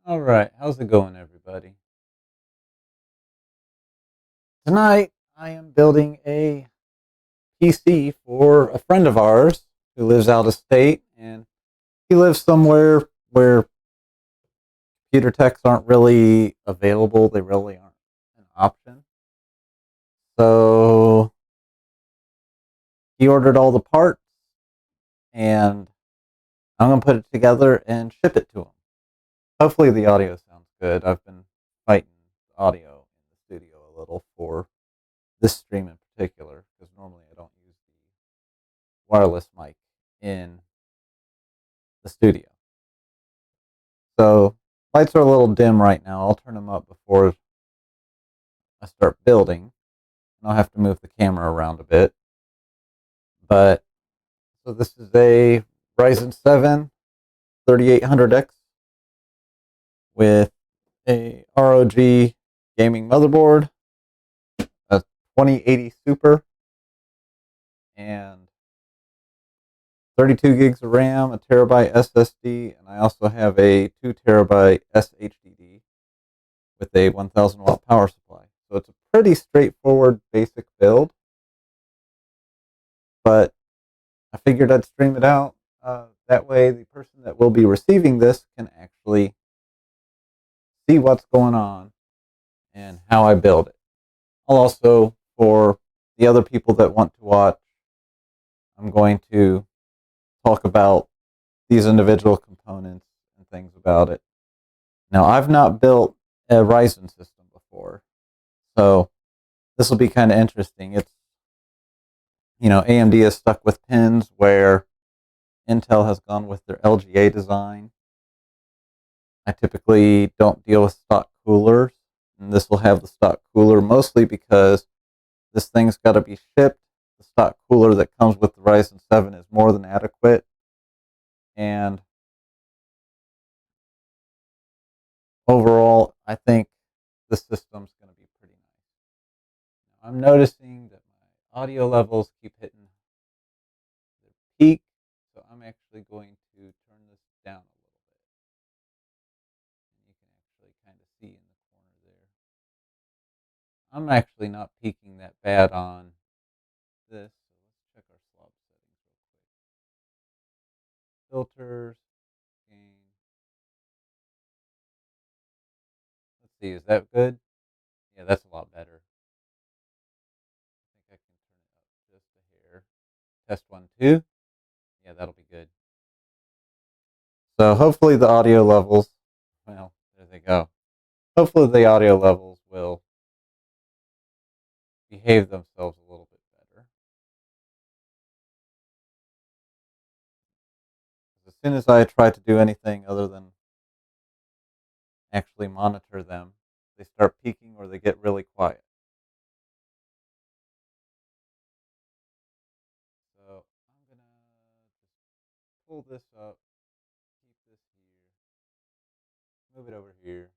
All right, how's it going, everybody? Tonight, I am building a PC for a friend of ours who lives out of state, and he lives somewhere where computer techs aren't really available. They really aren't an option. So he ordered all the parts, and I'm gonna put it together and ship it to him. Hopefully, the audio sounds good. I've been fighting audio in the studio a little for this stream in particular because normally I don't use the wireless mic in the studio. So lights are a little dim right now. I'll turn them up before I start building. And I'll have to move the camera around a bit. But so this is a Ryzen 7 3800X with a ROG gaming motherboard, a 2080 Super, and 32 gigs of RAM, a terabyte SSD, and I also have a 2 terabyte SHDD with a 1000 watt power supply. So it's a pretty straightforward basic build, but I figured I'd stream it out. That way the person that will be receiving this can actually see what's going on and how I build it. I'll also, for the other people that want to watch, I'm going to talk about these individual components and things about it. Now, I've not built a Ryzen system before, so this will be kind of interesting. It's, AMD is stuck with pins where Intel has gone with their LGA design. I typically don't deal with stock coolers, and this will have the stock cooler mostly because this thing's got to be shipped. The stock cooler that comes with the Ryzen 7 is more than adequate, and overall, I think the system's going to be pretty nice. Now, I'm noticing that my audio levels keep hitting their peak, so I'm actually going to turn this down a little bit. And you can actually kind of see in the corner there. I'm actually not peaking that bad on this. So let's check our slop settings real quick. Filters, gain. Let's see, is that good? Yeah, that's a lot better. I think I can turn it up just a hair. Test 1, 2. Yeah, that'll be good. So hopefully the audio levels, well, there they go. Hopefully the audio levels will behave themselves a little bit better. As soon as I try to do anything other than actually monitor them, they start peaking or they get really quiet. So I'm going to just pull this up, keep this here, move it over here,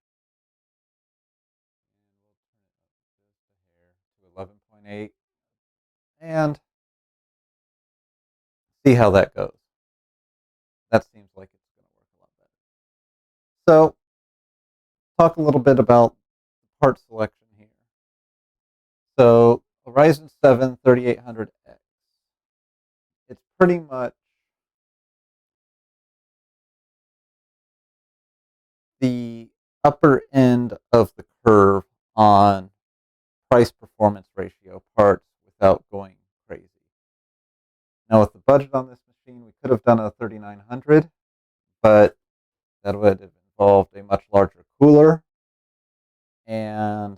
and we'll turn it up just a hair to 11.8 and see how that goes. That seems like it's going to work a lot better. So talk a little bit about part selection here. So the Ryzen 7 3800X, it's pretty much the upper end of the curve on price performance ratio parts without going crazy. Now with the budget on this machine, we could have done a 3900, but that would have involved a much larger cooler, and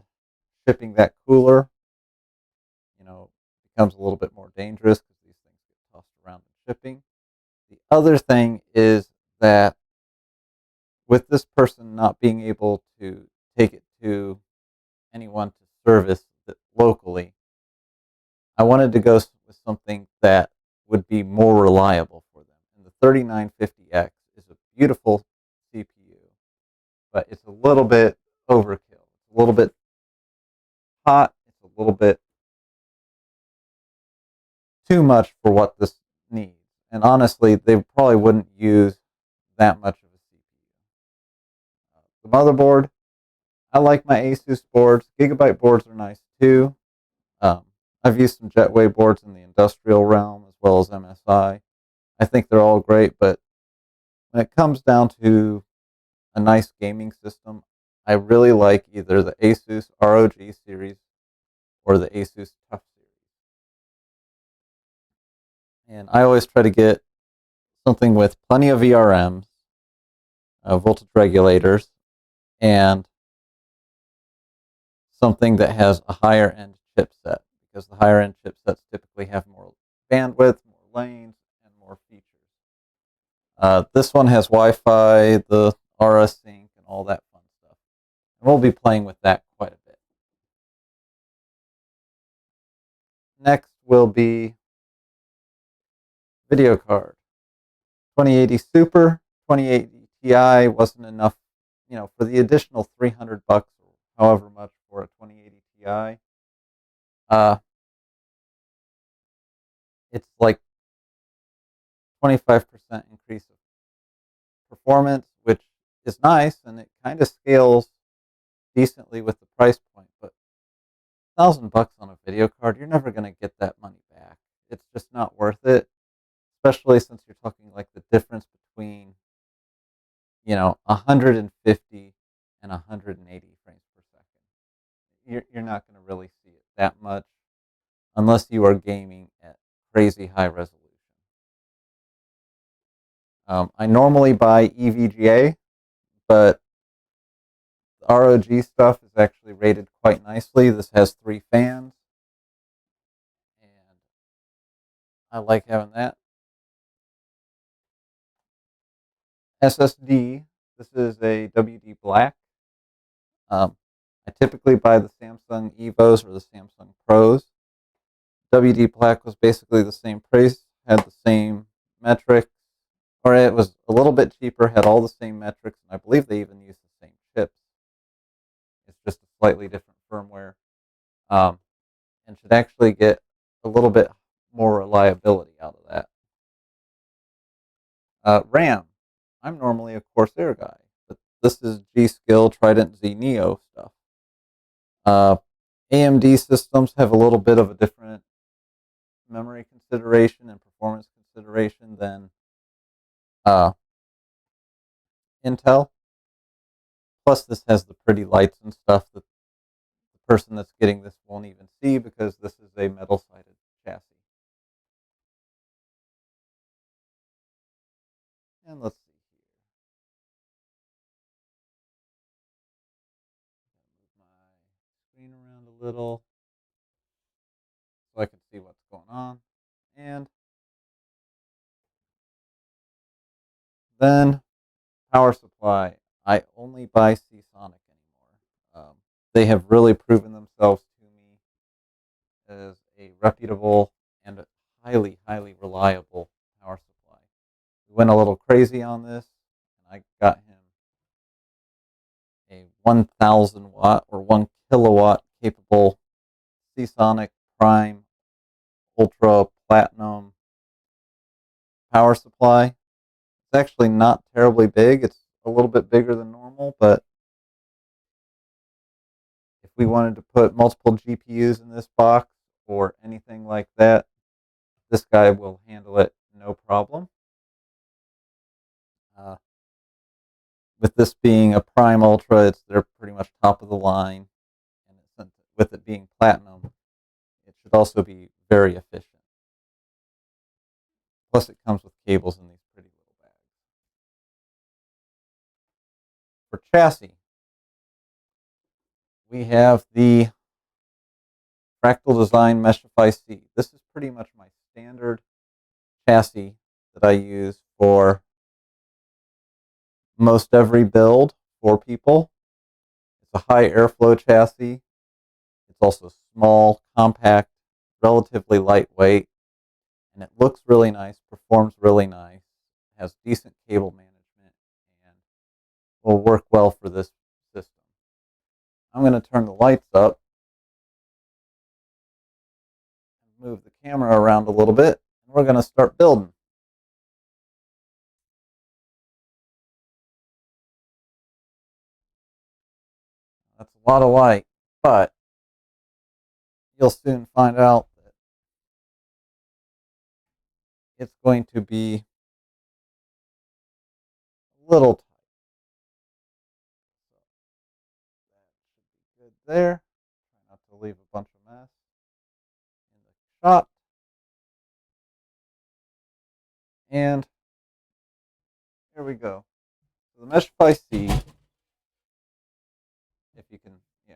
shipping that cooler, becomes a little bit more dangerous because these things get tossed around in shipping. The other thing is that with this person not being able to take it to anyone to service it locally, I wanted to go with something that would be more reliable for them. And the 3950X is a beautiful CPU, but it's a little bit overkill. It's a little bit hot. It's a little bit too much for what this needs. And honestly, they probably wouldn't use that much of a CPU. The motherboard, I like my Asus boards. Gigabyte boards are nice too. Um, I've used some Jetway boards in the industrial realm as well as MSI. I think they're all great, but when it comes down to a nice gaming system, I really like either the Asus ROG series or the Asus Tough series. And I always try to get something with plenty of VRMs, voltage regulators, and something that has a higher end chipset, because the higher end chipsets typically have more bandwidth, more lanes, and more features. This one has Wi-Fi, the RS sync, and all that fun stuff. And we'll be playing with that quite a bit. Next will be video card. 2080 Super, 2080 Ti wasn't enough, for the additional $300 or however much for a 2080 Ti. It's like 25% increase of performance, which is nice, and it kind of scales decently with the price point. But $1,000 on a video card, you're never going to get that money back. It's just not worth it, especially since you're talking like the difference between 150 and 180 frames per second. You're not going to really see it that much unless you are gaming at crazy high resolution. I normally buy EVGA, but the ROG stuff is actually rated quite nicely. This has 3 fans, and I like having that. SSD, this is a WD Black. I typically buy the Samsung Evos or the Samsung Pros. WD Black was basically the same price, had the same metrics, or it was a little bit cheaper, had all the same metrics, and I believe they even used the same chips. It's just a slightly different firmware, um, and should actually get a little bit more reliability out of that. RAM, I'm normally a Corsair guy, but this is G-Skill Trident Z Neo stuff. AMD systems have a little bit of a different memory consideration and performance consideration than uh, Intel. Plus, this has the pretty lights and stuff that the person that's getting this won't even see because this is a metal-sided chassis. And let's see here. Move my screen around a little so I can see what's going on. And then power supply. I only buy Seasonic anymore. They have really proven themselves to me as a reputable and highly, highly reliable power supply. We went a little crazy on this, and I got him a 1,000 watt or 1 kilowatt capable Seasonic Prime Ultra Platinum power supply. It's actually not terribly big. It's a little bit bigger than normal, but if we wanted to put multiple GPUs in this box or anything like that, this guy will handle it no problem. Uh, with this being a Prime Ultra, they're pretty much top of the line, and with it being platinum, it should also be very efficient. Plus, it comes with cables in these pretty little bags. For chassis, we have the Fractal Design Meshify C. This is pretty much my standard chassis that I use for most every build for people. It's a high airflow chassis. It's also small, compact, relatively lightweight, and it looks really nice, performs really nice, has decent cable management, and will work well for this system. I'm going to turn the lights up and move the camera around a little bit, and we're going to start building. a lot alike, but you'll soon find out that it's going to be a little tight. So that should be good there. Try not to leave a bunch of mess in the shot. And here we go. So the Meshify C, if you can, yeah,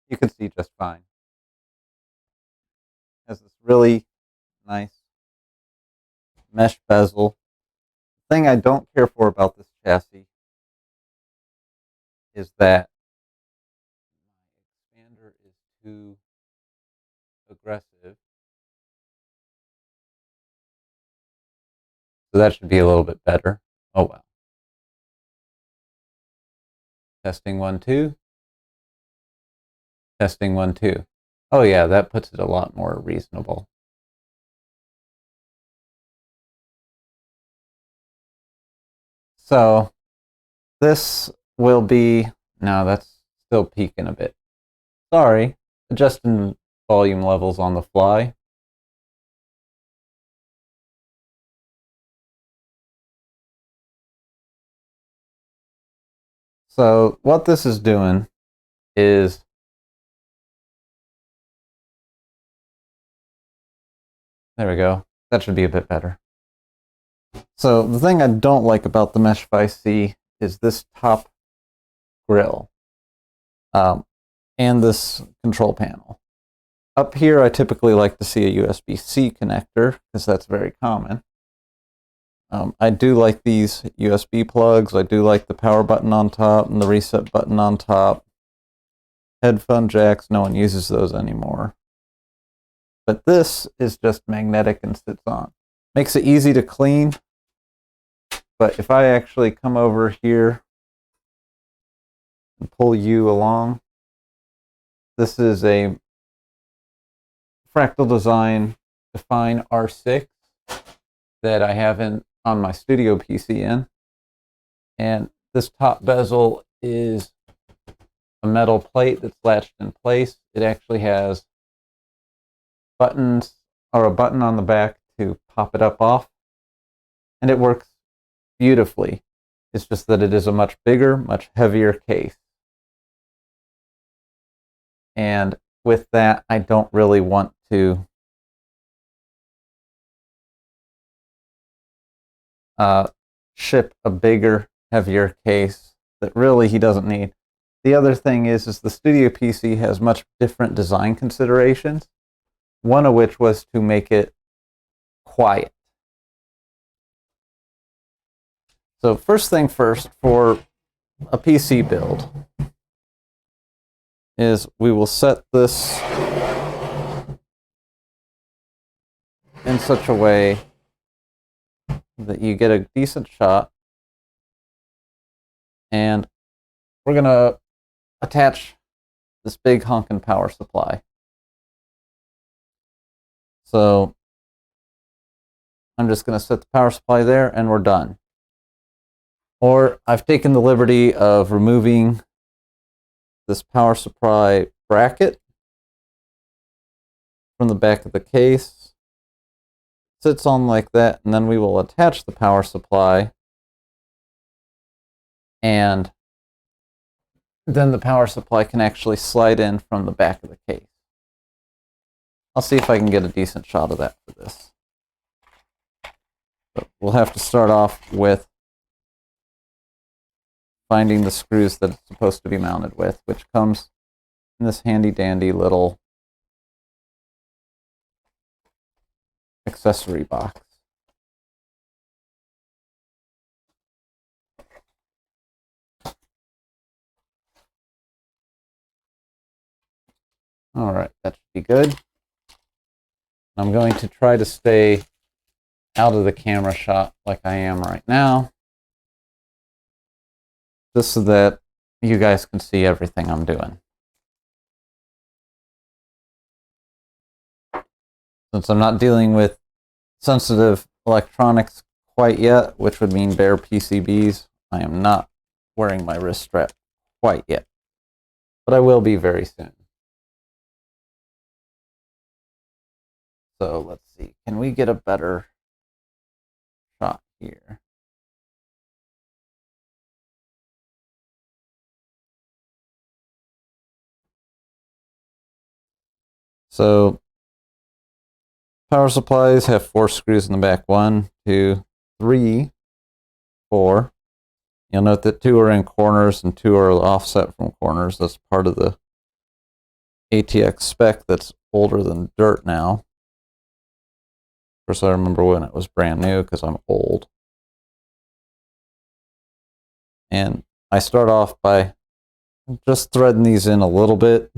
you can see just fine. Has this really nice mesh bezel. The thing I don't care for about this chassis is that my expander is too aggressive. So that should be a little bit better. Oh well. Testing 1, 2. Testing 1, 2. Oh yeah, that puts it a lot more reasonable. So this will be, no, that's still peaking a bit. Sorry, adjusting volume levels on the fly. So what this is doing is there we go. That should be a bit better. So the thing I don't like about the Meshify C is this top grill and this control panel. Up here, I typically like to see a USB-C connector because that's very common. I do like these USB plugs. I do like the power button on top and the reset button on top. Headphone jacks, no one uses those anymore. But this is just magnetic and sits on. Makes it easy to clean. But if I actually come over here and pull you along, this is a Fractal Design Define R6 that I have on my studio PC in. And this top bezel is a metal plate that's latched in place. It actually has buttons, or a button on the back to pop it up off. And it works beautifully. It's just that it is a much bigger, much heavier case. And with that, I don't really want to ship a bigger, heavier case that really he doesn't need. The other thing is the Studio PC has much different design considerations, one of which was to make it quiet. So first thing first, for a PC build, is we will set this in such a way that you get a decent shot, and we're going to attach this big honkin' power supply. So I'm just going to set the power supply there and we're done. Or I've taken the liberty of removing this power supply bracket from the back of the case. Sits on like that, and then we will attach the power supply, and then the power supply can actually slide in from the back of the case. I'll see if I can get a decent shot of that for this. But we'll have to start off with finding the screws that it's supposed to be mounted with, which comes in this handy dandy little accessory box. All right, that should be good. I'm going to try to stay out of the camera shot like I am right now, just so that you guys can see everything I'm doing. Since I'm not dealing with sensitive electronics quite yet, which would mean bare PCBs, I am not wearing my wrist strap quite yet. but I will be very soon. So let's see, can we get a better shot here? So power supplies have 4 screws in the back. 1, 2, 3, 4. You'll note that 2 are in corners and 2 are offset from corners. That's part of the ATX spec that's older than dirt now. Of course, I remember when it was brand new because I'm old. And I start off by just threading these in a little bit.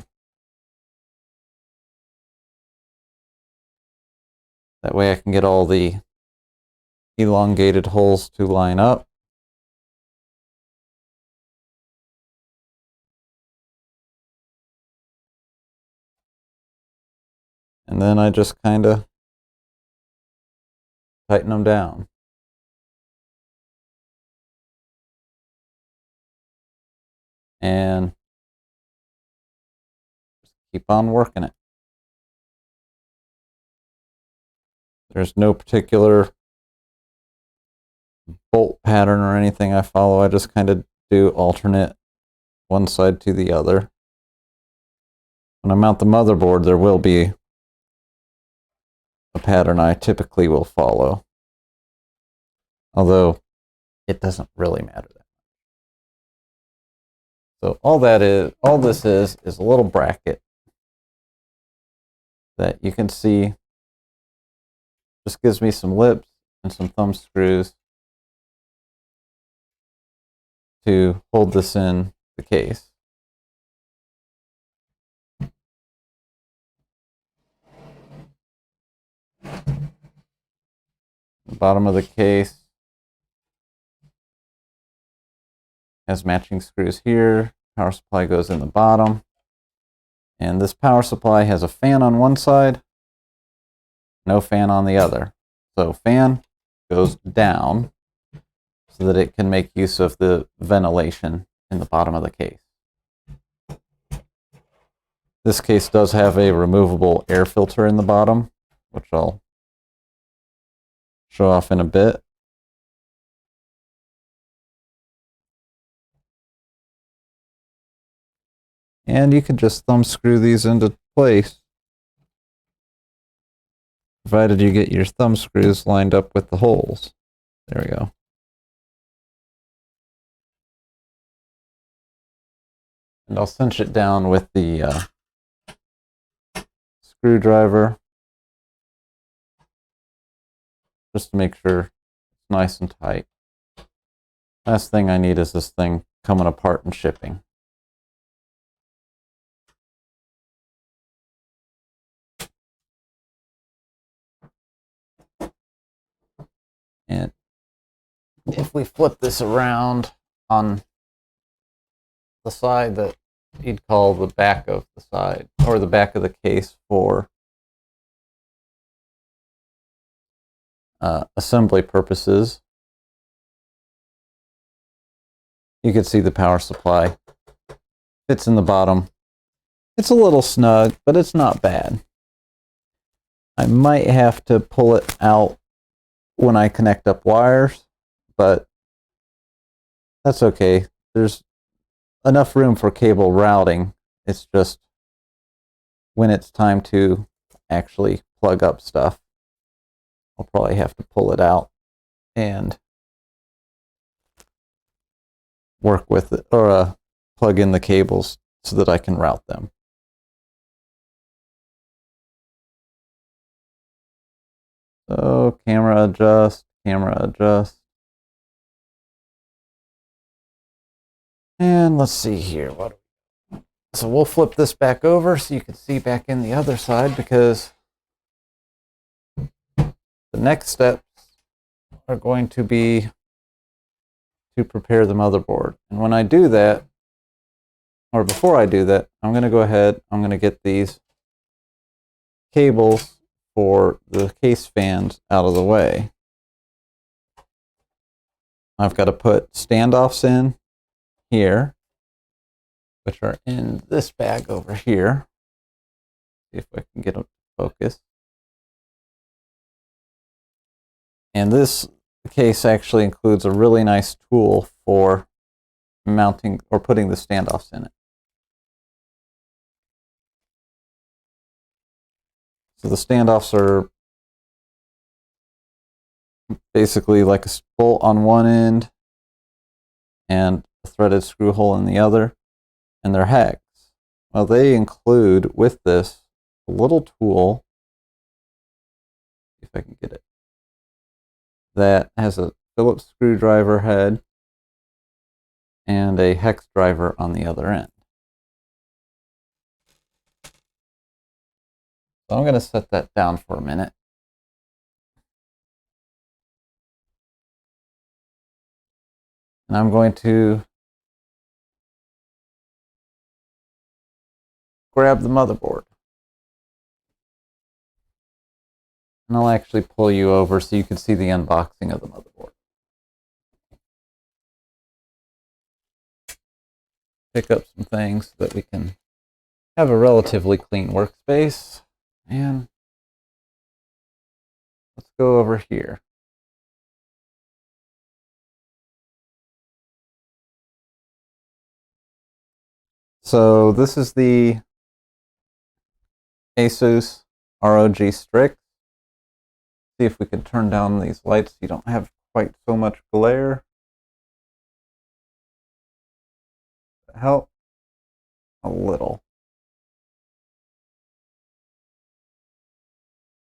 That way I can get all the elongated holes to line up. And then I just kind of tighten them down. And just keep on working it. There's no particular bolt pattern or anything I follow. I just kind of do alternate one side to the other. When I mount the motherboard, there will be a pattern I typically will follow, although it doesn't really matter that much. So all this is a little bracket that you can see just gives me some lips and some thumb screws to hold this in the case. The bottom of the case has matching screws here. Power supply goes in the bottom. And this power supply has a fan on one side, no fan on the other. So fan goes down so that it can make use of the ventilation in the bottom of the case. This case does have a removable air filter in the bottom, which I'll show off in a bit. And you can just thumb screw these into place, provided you get your thumb screws lined up with the holes. There we go. And I'll cinch it down with the screwdriver just to make sure it's nice and tight. Last thing I need is this thing coming apart and shipping. And if we flip this around on the side that you'd call the back of the side, or the back of the case for assembly purposes, you can see the power supply fits in the bottom. It's a little snug, but it's not bad. I might have to pull it out when I connect up wires, but that's okay. There's enough room for cable routing. It's just when it's time to actually plug up stuff, I'll probably have to pull it out and work with it, or plug in the cables so that I can route them. So camera adjust, camera adjust. And let's see here. So we'll flip this back over so you can see back in the other side, because the next steps are going to be to prepare the motherboard. And when I do that, or before I do that, I'm going to go ahead, I'm going to get these cables for the case fans out of the way. I've got to put standoffs in here, which are in this bag over here. See if I can get them to focus. And this case actually includes a really nice tool for mounting or putting the standoffs in it. So the standoffs are basically like a bolt on one end and a threaded screw hole in the other, and they're hex. Well, they include with this a little tool, if I can get it, that has a Phillips screwdriver head and a hex driver on the other end. So I'm going to set that down for a minute. And I'm going to grab the motherboard. And I'll actually pull you over so you can see the unboxing of the motherboard. Pick up some things so that we can have a relatively clean workspace. And let's go over here. So this is the Asus ROG Strix. See if we can turn down these lights so you don't have quite so much glare. Help a little.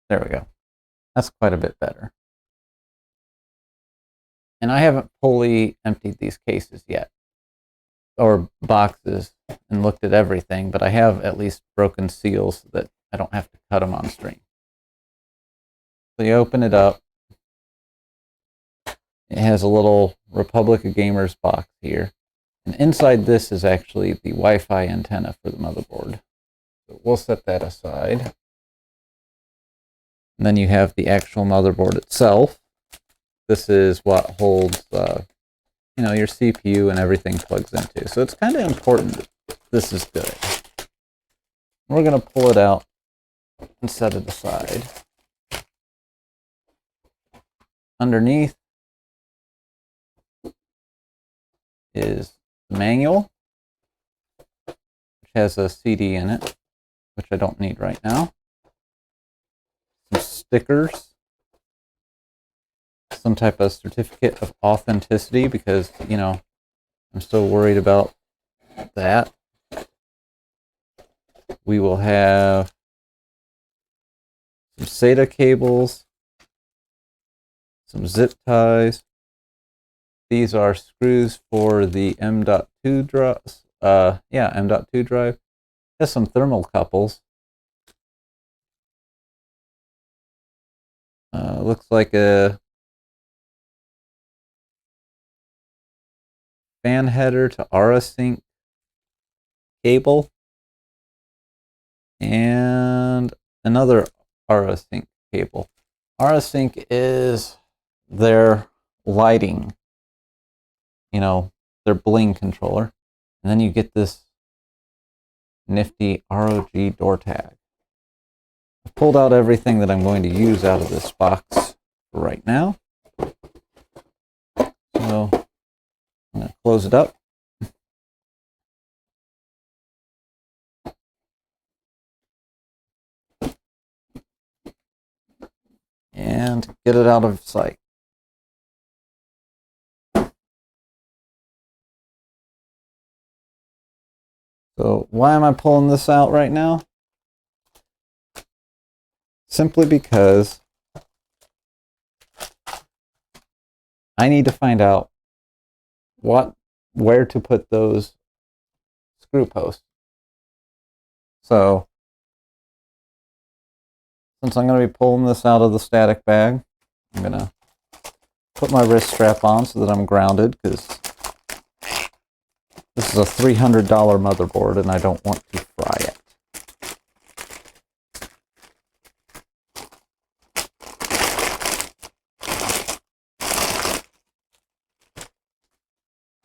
There we go. That's quite a bit better. And I haven't fully emptied these cases yet, or boxes, and looked at everything, but I have at least broken seals so that I don't have to cut them on stream. So you open it up. It has a little Republic of Gamers box here. And inside this is actually the Wi-Fi antenna for the motherboard. So we'll set that aside. And then you have the actual motherboard itself. This is what holds, your CPU and everything plugs into. So it's kind of important that this is good. We're going to pull it out and set it aside. Underneath is the manual, which has a CD in it, which I don't need right now. Some stickers. Some type of certificate of authenticity because, I'm so worried about that. We will have some SATA cables, some zip ties. These are screws for the M.2 drive. M.2 drive. Has some thermal couples. Looks like a fan header to AuraSync cable and another AuraSync cable. AuraSync is their lighting, their bling controller. And then you get this nifty ROG door tag. I've pulled out everything that I'm going to use out of this box right now. So I'm going to close it up. And get it out of sight. So why am I pulling this out right now? Simply because I need to find out where to put those screw posts. So since I'm going to be pulling this out of the static bag, I'm going to put my wrist strap on so that I'm grounded, because this is a $300 motherboard and I don't want to fry it.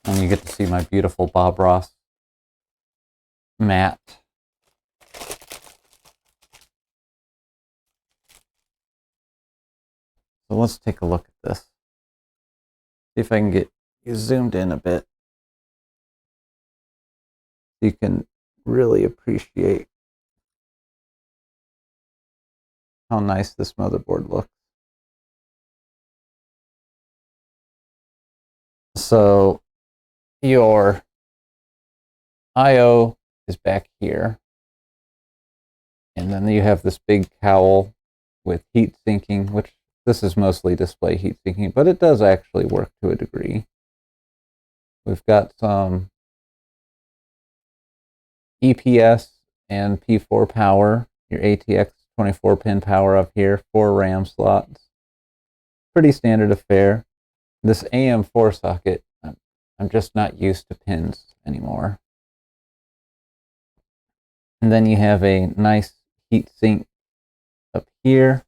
And you get to see my beautiful Bob Ross matte. So let's take a look at this. See if I can get you zoomed in a bit. So you can really appreciate how nice this motherboard looks. So your I/O is back here. And then you have this big cowl with heat sinking, which this is mostly display heat sinking, but it does actually work to a degree. We've got some EPS and P4 power, your ATX 24-pin power up here, 4 RAM slots. Pretty standard affair. This AM4 socket, I'm just not used to pins anymore. And then you have a nice heat sink up here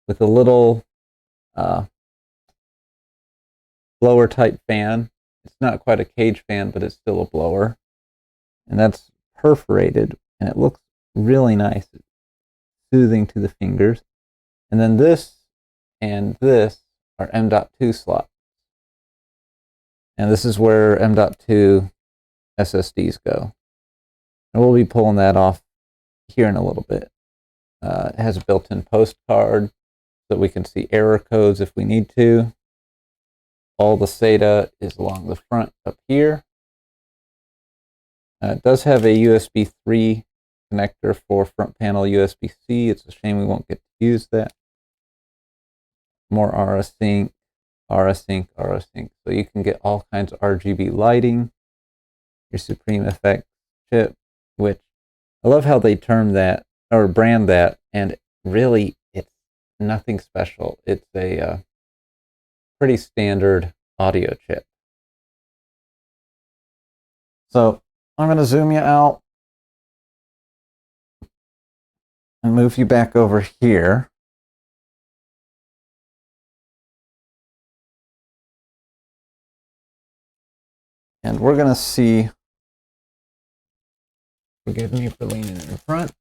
with a little blower type fan. It's not quite a cage fan, but it's still a blower. And that's perforated, and it looks really nice. It's soothing to the fingers. And then this and this are M.2 slots. And this is where M.2 SSDs go. And we'll be pulling that off here in a little bit. It has a built-in postcard so that we can see error codes if we need to. All the SATA is along the front up here. It does have a USB 3 connector for front panel USB-C. It's a shame we won't get to use that. More RS-Sync, RS-Sync, RS-Sync. So you can get all kinds of RGB lighting. Your Supreme Effects chip, which I love how they term that or brand that, and really it's nothing special. It's a pretty standard audio chip. So I'm going to zoom you out and move you back over here. And we're going to see, forgive me for leaning in front.